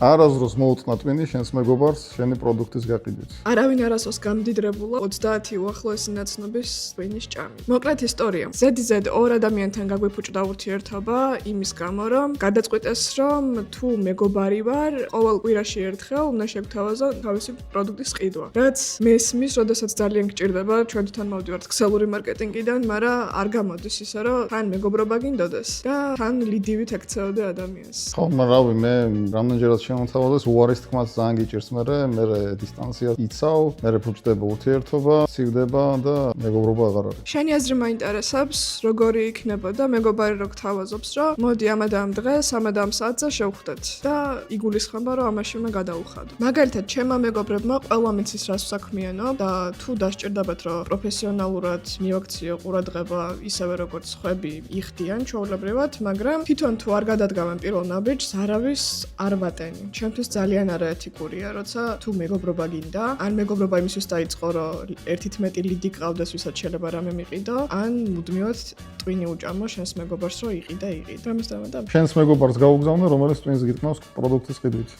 არასდროს მოუწყნა ტვინი შენს მეგობარს შენი პროდუქტის გაყიდვით. არავინ არასოს გამდიდრებულა 30 უახლოესი ნაცნობის ტვინის ჭამი. მოკლედ ისტორია. ZZ ორ ადამიანთან გაგვიფუჭდა ურთიერთობა იმის გამო, რომ გადაწყვიტეს, რომ თუ მეგობარი ვარ, ყოველ კვირაში ერთხელ უნდა შეგთავაზო თავისი პროდუქტის ყიდვა. რაც მესმის, როდესაც ძალიან გჭირდება, ჩვენ თვითონ მოვდივართ ქსელური მარკეტინგიდან, მაგრამ არ გამოდის ისე, რომ თან მეგობრობა გინდოდეს და თან ლიდივით ეკცეოდე ადამიანს. ხო, რავი, მე რამდენჯერაც შემოთავაზეს, უარის თქმაც ძალიან გიჭირს, მე დისტანცია იცავ, მე ფუჭდება ურთიერთობა, ცივდება და მეგობრობა აღარ არის. შენი აზრი მაინტერესებს, როგორი იქნებოდა მეგობარი რო გთავაზობს, რომ მოდი ამადამ დღეს, ამადამ საათზე შევხვდეთ და იგულისხმება, რომ ამაში უნდა გადაუხადო. მაგალითად, ჩემმა მეგობრებმა ყველა მიცის რას ვსაქმიანობ და თუ დასჭირდებათ, რომ პროფესიონალურად მივაქციო ყურადღება, ისევე როგორც ხვები იხდიან ჩვეულებრივად, მაგრამ თვითონ თუ არ გადადგამენ პირველ ნაბიჯს, არავის არ ვატენი. ჩემთვის ძალიან არაეთიკურია, როცა თუ მეგობრობა გინდა, ან მეგობრობა იმისთვის დაიწყო, რომ ერთით მეტი lidy გყავდეს, ვისაც შეიძლება რამე მიყიდო, ან მუდმივად ტვინი უჭამო შენს მეგობარს, რომ იყიდა. ამის დამატება. შენს მეგობარს გაუგზავნე, რომელიც ტვინს გიტყნავს პროდუქტის ყიდვით.